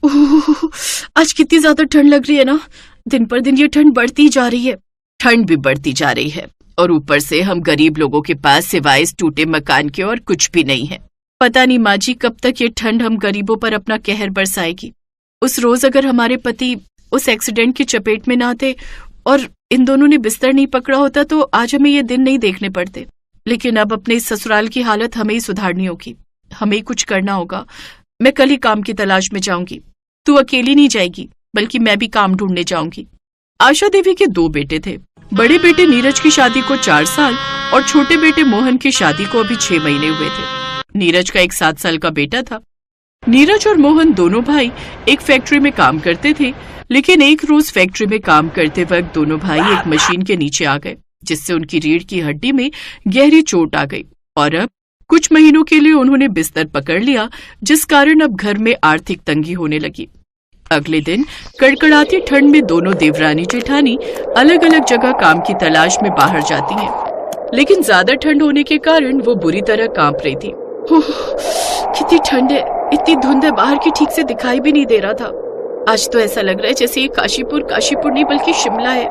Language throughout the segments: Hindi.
ओह, आज कितनी ज्यादा ठंड लग रही है ना। दिन पर दिन ये ठंड बढ़ती जा रही है। ठंड भी बढ़ती जा रही है और ऊपर से हम गरीब लोगों के पास सिवाय इस टूटे मकान के और कुछ भी नहीं है। पता नहीं माँ जी कब तक ये ठंड हम गरीबों पर अपना कहर बरसाएगी। उस रोज अगर हमारे पति उस एक्सीडेंट की चपेट में ना आते और इन दोनों ने बिस्तर नहीं पकड़ा होता तो आज हमें ये दिन नहीं देखने पड़ते। लेकिन अब अपने इस ससुराल की हालत हमें ही सुधारनी होगी, हमें ही कुछ करना होगा। मैं कल ही काम की तलाश में जाऊंगी। तू अकेली नहीं जाएगी बल्कि मैं भी काम ढूंढने जाऊंगी। आशा देवी के 2 बेटे थे। बड़े बेटे नीरज की शादी को 4 साल और छोटे बेटे मोहन की शादी को अभी 6 महीने हुए थे। नीरज का एक 7 साल का बेटा था। नीरज और मोहन दोनों भाई एक फैक्ट्री में काम करते थे, लेकिन एक रोज फैक्ट्री में काम करते वक्त दोनों भाई एक मशीन के नीचे आ गए, जिससे उनकी रीढ़ की हड्डी में गहरी चोट आ गई और अब कुछ महीनों के लिए उन्होंने बिस्तर पकड़ लिया, जिस कारण अब घर में आर्थिक तंगी होने लगी। अगले दिन कड़कड़ाती ठंड में दोनों देवरानी जेठानी अलग अलग जगह काम की तलाश में बाहर जाती हैं, लेकिन ज्यादा ठंड होने के कारण वो बुरी तरह कांप रही थी। कितनी ठंड है, इतनी धुंध है बाहर की, ठीक से दिखाई भी नहीं दे रहा था। आज तो ऐसा लग रहा है जैसे ये काशीपुर नहीं बल्कि शिमला है।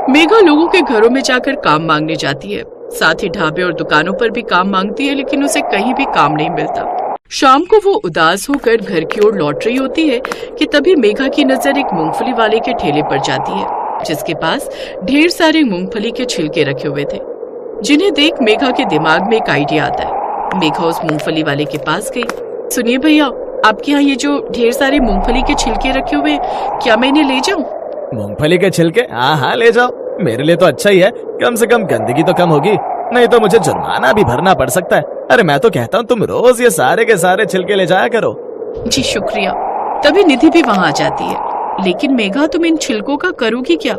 मेघा लोगों के घरों में जाकर काम मांगने जाती है, साथ ही ढाबे और दुकानों पर भी काम मांगती है, लेकिन उसे कहीं भी काम नहीं मिलता। शाम को वो उदास होकर घर की ओर लौट रही होती है कि तभी मेघा की नजर एक मूंगफली वाले के ठेले पर जाती है, जिसके पास ढेर सारे मूंगफली के छिलके रखे हुए थे, जिन्हें देख मेघा के दिमाग में एक आइडिया आता है। मेघा उस मूंगफली वाले के पास गई। सुनिए भैया, आपके यहाँ ये जो ढेर सारे मूंगफली के छिलके रखे हुए, क्या मैं इन्हें ले जाऊँ? मूंगफली के छिलके? हाँ ले जाओ, मेरे लिए तो अच्छा ही है, कम से कम गंदगी तो कम होगी, नहीं तो मुझे जुर्माना भी भरना पड़ सकता है। अरे मैं तो कहता हूँ तुम रोज ये सारे के सारे छिलके ले जाया करो। जी शुक्रिया। तभी निधि भी वहाँ आ जाती है। लेकिन मेघा, तुम इन छिलकों का करोगी क्या?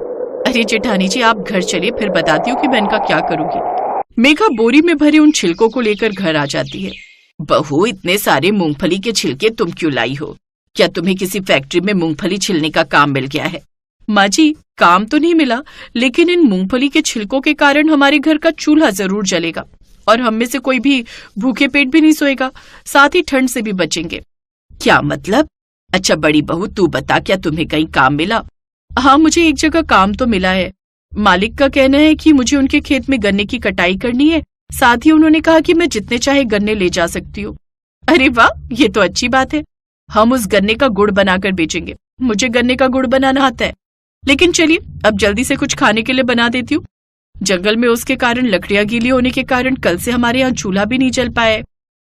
अरे जेठानी जी, आप घर चलिए, फिर बताती हूँ कि मैं इनका क्या करूँगी। मेघा बोरी में भरे उन छिलकों को लेकर घर आ जाती है। बहू, इतने सारे मूंगफली के छिलके तुम क्यों लाई हो? क्या तुम्हें किसी फैक्ट्री में मूंगफली छिलने का काम मिल गया है? माँ जी, काम तो नहीं मिला, लेकिन इन मूंगफली के छिलकों के कारण हमारे घर का चूल्हा जरूर जलेगा और हम में से कोई भी भूखे पेट भी नहीं सोएगा, साथ ही ठंड से भी बचेंगे। क्या मतलब? अच्छा बड़ी बहू, तू बता, क्या तुम्हें कहीं काम मिला? हाँ, मुझे एक जगह काम तो मिला है। मालिक का कहना है कि मुझे उनके खेत में गन्ने की कटाई करनी है, साथ ही उन्होंने कहा कि मैं जितने चाहे गन्ने ले जा सकती हूँ। अरे वाह, ये तो अच्छी बात है। हम उस गन्ने का गुड़ बनाकर बेचेंगे। मुझे गन्ने का गुड़ बनाना आता है, लेकिन चलिए अब जल्दी से कुछ खाने के लिए बना देती हूँ। जंगल में उसके कारण लकड़ियां गीली होने के कारण कल से हमारे यहाँ चूल्हा भी नहीं जल पाया है।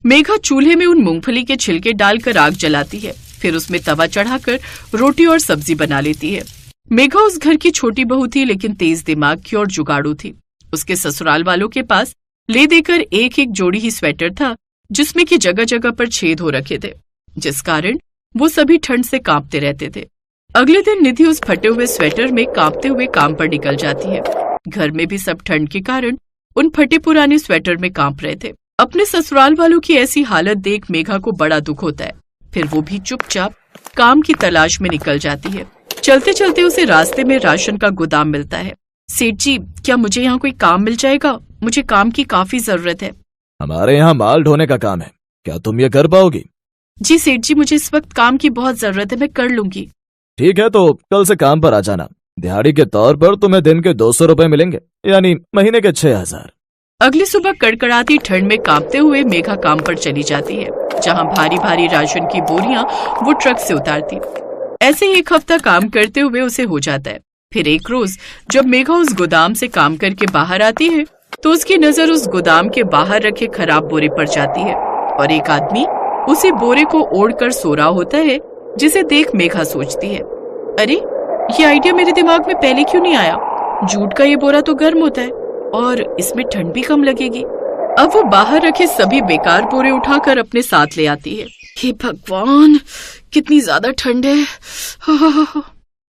मेघा चूल्हे में उन मूंगफली के छिलके डालकर आग जलाती है, फिर उसमें तवा चढ़ाकर रोटी और सब्जी बना लेती है। मेघा उस घर की छोटी बहू थी, लेकिन तेज दिमाग की और जुगाड़ू थी। उसके ससुराल वालों के पास ले देकर एक एक जोड़ी ही स्वेटर था, जिसमें कि जगह जगह पर छेद हो रखे थे, जिस कारण वो सभी ठंड से कांपते रहते थे। अगले दिन निधि उस फटे हुए स्वेटर में कांपते हुए काम पर निकल जाती है। घर में भी सब ठंड के कारण उन फटे पुराने स्वेटर में कांप रहे थे। अपने ससुराल वालों की ऐसी हालत देख मेघा को बड़ा दुख होता है। फिर वो भी चुपचाप काम की तलाश में निकल जाती है। चलते चलते उसे रास्ते में राशन का गोदाम मिलता है। सेठ जी, क्या मुझे यहाँ कोई काम मिल जाएगा? मुझे काम की काफी जरूरत है। हमारे यहाँ माल ढोने का काम है, क्या तुम ये कर पाओगी? जी सेठ जी, मुझे इस वक्त काम की बहुत जरूरत है, मैं कर लूंगी। ठीक है, तो कल से काम पर आ जाना। दिहाड़ी के तौर पर तुम्हें दिन के 200 रुपए मिलेंगे, यानी महीने के 6000। अगली सुबह कड़कड़ाती ठंड में कांपते हुए मेघा काम पर चली जाती है, जहां भारी भारी राशन की बोरियां वो ट्रक से उतारती। ऐसे ही 1 हफ्ता काम करते हुए उसे हो जाता है। फिर एक रोज जब मेघा उस गोदाम से काम करके बाहर आती है, तो उसकी नजर उस गोदाम के बाहर रखे खराब बोरे पर जाती है और एक आदमी उसी बोरे को ओढ़कर सो रहा होता है, जिसे देख मेघा सोचती है, अरे ये आइडिया मेरे दिमाग में पहले क्यों नहीं आया? जूट का ये बोरा तो गर्म होता है और इसमें ठंड भी कम लगेगी। अब वो बाहर रखे सभी बेकार बोरे उठाकर अपने साथ ले आती है। हे भगवान, कितनी ज्यादा ठंड है।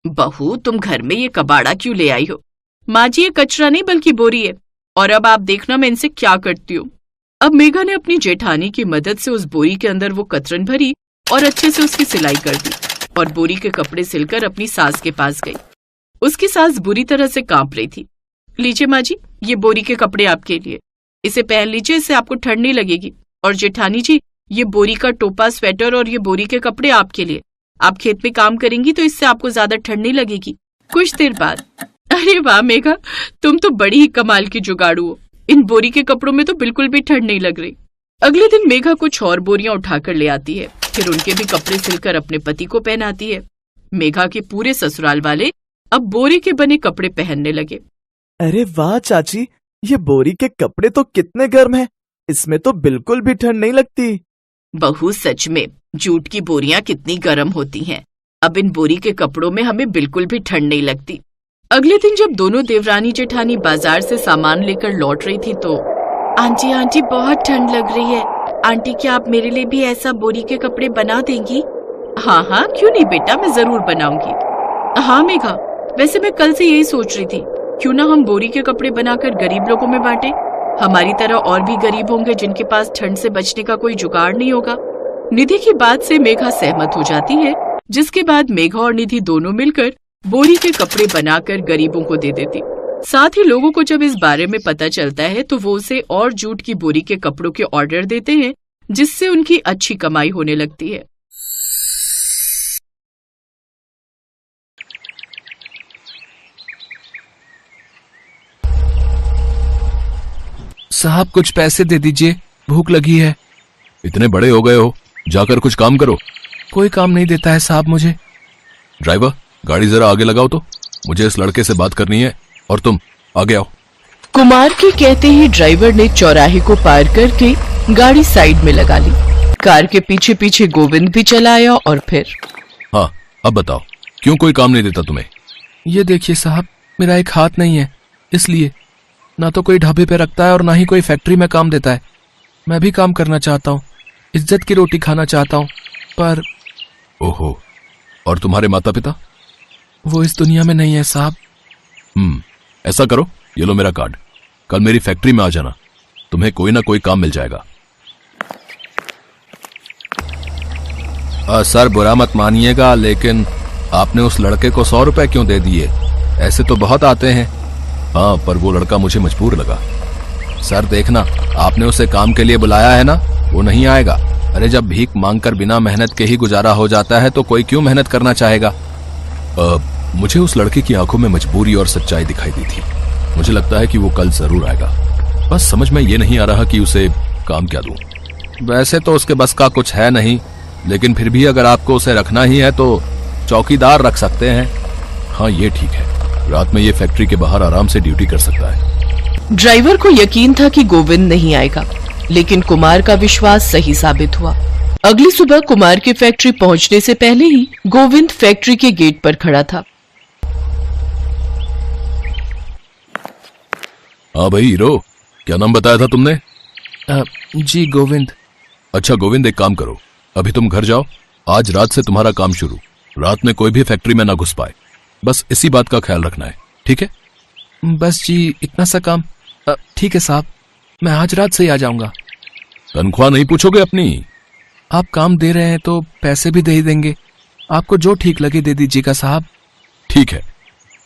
बहू, तुम घर में ये कबाड़ा क्यों ले आई हो? माँ जी, ये कचरा नहीं बल्कि बोरी है, और अब आप देखना मैं इनसे क्या करती हूँ। अब मेघा ने अपनी जेठानी की मदद से उस बोरी के अंदर वो कतरन भरी और अच्छे से उसकी सिलाई कर दी और बोरी के कपड़े सिलकर अपनी सास के पास गई। उसकी सास बुरी तरह से कांप रही थी। लीजिए माँ जी, ये बोरी के कपड़े आपके लिए, इसे पहन लीजिए, इससे आपको ठंड नहीं लगेगी। और जेठानी जी, ये बोरी का टोपा, स्वेटर और ये बोरी के कपड़े आपके लिए, आप खेत में काम करेंगी तो इससे आपको ज्यादा ठंड नहीं लगेगी। कुछ देर बाद, अरे वाह मेघा, तुम तो बड़ी ही कमाल की जुगाड़ू हो। इन बोरी के कपड़ों में तो बिल्कुल भी ठंड नहीं लग रही। अगले दिन मेघा कुछ और बोरियां उठाकर ले आती है, फिर उनके भी कपड़े सिलकर अपने पति को पहनाती है। मेघा के पूरे ससुराल वाले अब बोरी के बने कपड़े पहनने लगे। अरे वाह चाची, ये बोरी के कपड़े तो कितने गर्म हैं। इसमें तो बिल्कुल भी ठंड नहीं लगती। बहू सच में जूट की बोरियां कितनी गर्म होती हैं। अब इन बोरी के कपड़ों में हमें बिल्कुल भी ठंड नहीं लगती। अगले दिन जब दोनों देवरानी जेठानी बाजार से सामान लेकर लौट रही थी तो आंटी आंटी बहुत ठंड लग रही है। आंटी क्या आप मेरे लिए भी ऐसा बोरी के कपड़े बना देंगी? हाँ हाँ क्यों नहीं बेटा, मैं जरूर बनाऊंगी। हाँ मेघा, वैसे मैं कल से यही सोच रही थी, क्यों ना हम बोरी के कपड़े बनाकर गरीब लोगों में बांटे। हमारी तरह और भी गरीब होंगे जिनके पास ठंड से बचने का कोई जुगाड़ नहीं होगा। निधि की बात से मेघा सहमत हो जाती है, जिसके बाद मेघा और निधि दोनों मिलकर बोरी के कपड़े बनाकर गरीबों को दे देती। साथ ही लोगों को जब इस बारे में पता चलता है तो वो उसे और जूट की बोरी के कपड़ों के ऑर्डर देते हैं, जिससे उनकी अच्छी कमाई होने लगती है। साहब कुछ पैसे दे दीजिए, भूख लगी है। इतने बड़े हो गए हो, जाकर कुछ काम करो। कोई काम नहीं देता है साहब मुझे। ड्राइवर, गाड़ी जरा आगे लगाओ तो, मुझे इस लड़के से बात करनी है। और तुम आगे आओ। कुमार के कहते ही ड्राइवर ने चौराहे को पार करके गाड़ी साइड में लगा ली। कार के पीछे पीछे गोविंद भी चला आया और फिर हाँ, अब बताओ, क्यों कोई काम नहीं देता तुम्हें? ये देखिए साहब, मेरा एक हाथ नहीं है, इसलिए ना तो कोई ढाबे पे रखता है और ना ही कोई फैक्ट्री में काम देता है। मैं भी काम करना चाहता हूँ, इज्जत की रोटी खाना चाहता हूँ, पर ओहो, और तुम्हारे माता पिता? वो इस दुनिया में नहीं है साहब। ऐसा करो, ये लो मेरा कार्ड, कल मेरी फैक्ट्री में आ जाना, तुम्हें कोई ना कोई काम मिल जाएगा। सर बुरा मत मानिएगा, लेकिन आपने उस लड़के को 100 रुपए क्यों दे दिए? ऐसे तो बहुत आते हैं। हाँ, पर वो लड़का मुझे मजबूर लगा। सर देखना, आपने उसे काम के लिए बुलाया है ना, वो नहीं आएगा। अरे जब भीख मांगकर बिना मेहनत के ही गुजारा हो जाता है तो कोई क्यों मेहनत करना चाहेगा? मुझे उस लड़के की आंखों में मजबूरी और सच्चाई दिखाई दी थी। मुझे लगता है कि वो कल जरूर आएगा, बस समझ में ये नहीं आ रहा कि उसे काम क्या दूं। वैसे तो उसके बस का कुछ है नहीं, लेकिन फिर भी अगर आपको उसे रखना ही है तो चौकीदार रख सकते हैं। हाँ ये ठीक है, रात में ये फैक्ट्री के बाहर आराम से ड्यूटी कर सकता है। ड्राइवर को यकीन था कि गोविंद नहीं आएगा, लेकिन कुमार का विश्वास सही साबित हुआ। अगली सुबह कुमार की फैक्ट्री पहुंचने से पहले ही गोविंद फैक्ट्री के गेट पर खड़ा था। हाँ भाई हीरो, क्या नाम बताया था तुमने? जी गोविंद। अच्छा गोविंद, एक काम करो, अभी तुम घर जाओ, आज रात से तुम्हारा काम शुरू। रात में कोई भी फैक्ट्री में ना घुस पाए, बस इसी बात का ख्याल रखना है, ठीक है? बस जी इतना सा काम। ठीक है साहब, मैं आज रात से ही आ जाऊंगा। तनख्वाह नहीं पूछोगे अपनी? आप काम दे रहे हैं तो पैसे भी दे ही देंगे, आपको जो ठीक लगे दे दीजिएगा साहब। ठीक है,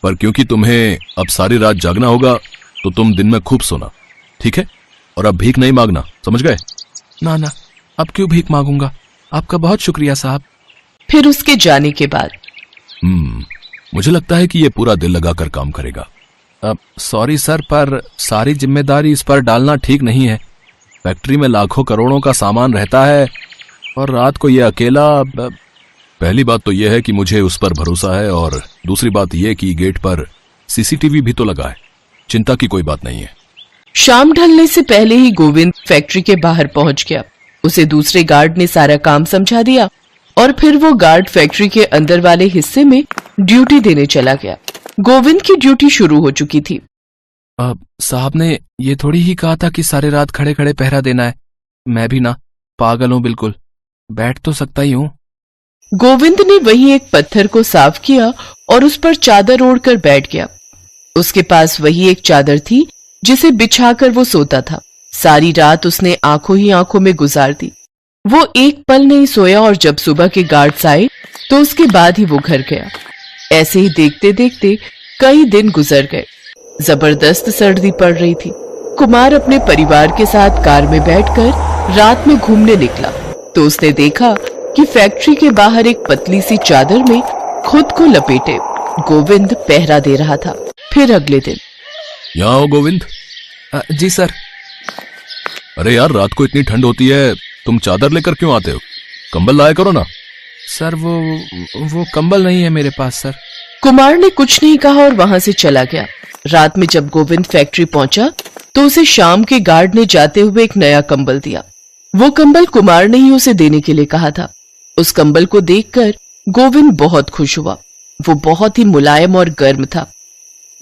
पर क्योंकि तुम्हें अब सारी रात जागना होगा तो तुम दिन में खूब सोना, ठीक है? और अब भीख नहीं मांगना, समझ गए? ना ना, अब क्यों भीख मांगूंगा, आपका बहुत शुक्रिया साहब। फिर उसके जाने के बाद मुझे लगता है कि ये पूरा दिल लगाकर काम करेगा। सॉरी सर, पर सारी जिम्मेदारी इस पर डालना ठीक नहीं है। फैक्ट्री में लाखों करोड़ों का सामान रहता है और रात को ये अकेला। पहली बात तो यह है कि मुझे उस पर भरोसा है, और दूसरी बात यह कि गेट पर सीसीटीवी भी तो लगा है, चिंता की कोई बात नहीं है। शाम ढलने से पहले ही गोविंद फैक्ट्री के बाहर पहुंच गया। उसे दूसरे गार्ड ने सारा काम समझा दिया और फिर वो गार्ड फैक्ट्री के अंदर वाले हिस्से में ड्यूटी देने चला गया। गोविंद की ड्यूटी शुरू हो चुकी थी। साहब ने ये थोड़ी ही कहा था कि सारे रात खड़े खड़े पहरा देना है। मैं भी ना पागल हूं, बिल्कुल बैठ तो सकता ही हूं। गोविंद ने वहीं एक पत्थर को साफ किया और उस पर चादर ओढ़कर बैठ गया। उसके पास वही एक चादर थी जिसे बिछाकर वो सोता था। सारी रात उसने आंखों ही आंखों में गुजार दी। वो एक पल नहीं सोया और जब सुबह के गार्ड्स आए तो उसके बाद ही वो घर गया। ऐसे ही देखते देखते कई दिन गुजर गए। जबरदस्त सर्दी पड़ रही थी। कुमार अपने परिवार के साथ कार में बैठकर रात में घूमने निकला तो उसने देखा कि फैक्ट्री के बाहर एक पतली सी चादर में खुद को लपेटे गोविंद पहरा दे रहा था। फिर अगले दिन। यहाँ आओ गोविंद। जी सर। अरे यार, रात को इतनी ठंड होती है, तुम चादर लेकर क्यों आते हो? कंबल लाया करो ना। सर वो कंबल नहीं है मेरे पास सर। कुमार ने कुछ नहीं कहा और वहां से चला गया। रात में जब गोविंद फैक्ट्री पहुंचा तो उसे शाम के गार्ड ने जाते हुए एक नया कंबल दिया। वो कंबल कुमार ने ही उसे देने के लिए कहा था। उस कंबल को देखकर गोविंद बहुत खुश हुआ। वो बहुत ही मुलायम और गर्म था।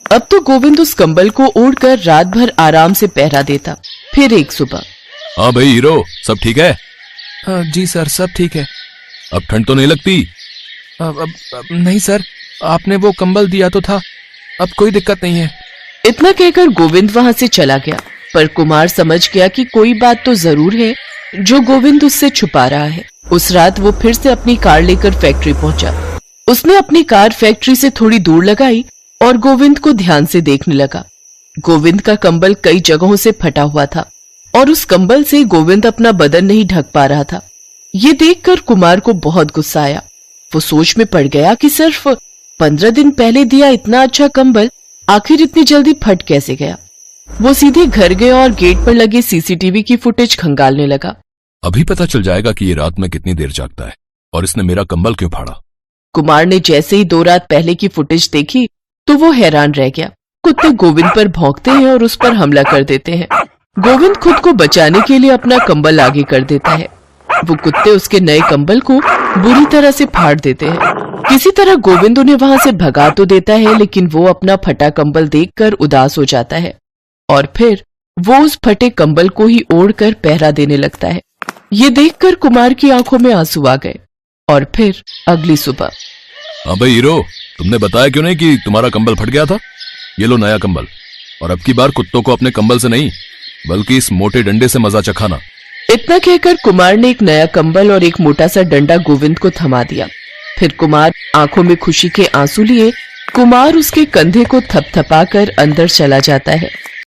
अब तो गोविंद उस कंबल को ओढ़कर रात भर आराम से पहरा देता। फिर एक सुबह। हाँ भाई हीरो, सब ठीक है? जी सर, सब ठीक है। अब ठंड तो नहीं लगती? अब नहीं सर, आपने वो कंबल दिया तो था, अब कोई दिक्कत नहीं है। इतना कहकर गोविंद वहां से चला गया। पर कुमार समझ गया कि कोई बात तो जरूर है जो गोविंद उससे छुपा रहा है। उस रात वो फिर से अपनी कार लेकर फैक्ट्री पहुंचा। उसने अपनी कार फैक्ट्री से थोड़ी दूर लगाई और गोविंद को ध्यान से देखने लगा। गोविंद का कंबल कई जगहों से फटा हुआ था और उस कंबल से गोविंद अपना बदन नहीं ढक पा रहा था। ये देखकर कुमार को बहुत गुस्सा आया। वो सोच में पड़ गया कि सिर्फ 15 दिन पहले दिया इतना अच्छा कंबल आखिर इतनी जल्दी फट कैसे गया। वो सीधे घर गया और गेट पर लगे सीसीटीवी की फुटेज खंगालने लगा। अभी पता चल जाएगा कि ये रात में कितनी देर जागता है और इसने मेरा कंबल क्यों फाड़ा। कुमार ने जैसे ही 2 रात पहले की फुटेज देखी तो वो हैरान रह गया। कुत्ते गोविंद पर भौंकते हैं और उस पर हमला कर देते हैं। गोविंद खुद को बचाने के लिए अपना कंबल आगे कर देता है। वो कुत्ते उसके नए कंबल को बुरी तरह से फाड़ देते हैं। किसी तरह गोविंद उन्हें वहां से भगा तो देता है, लेकिन वो अपना फटा कंबल देखकर उदास हो जाता है और फिर वो उस फटे कंबल को ही ओढ़कर पहरा देने लगता है। ये देखकर कुमार की आंखों में आंसू आ गए। और फिर अगली सुबह। हाँ भाई हीरो, तुमने बताया क्यों नहीं कि तुम्हारा कंबल फट गया था? ये लो नया कंबल, और अब की बार कुत्तों को अपने कंबल से नहीं बल्कि इस मोटे डंडे से मजा चखाना। इतना कहकर कुमार ने एक नया कंबल और एक मोटा सा डंडा गोविंद को थमा दिया। फिर कुमार आंखों में खुशी के आंसू लिए कुमार उसके कंधे को थपथपाकर अंदर चला जाता है।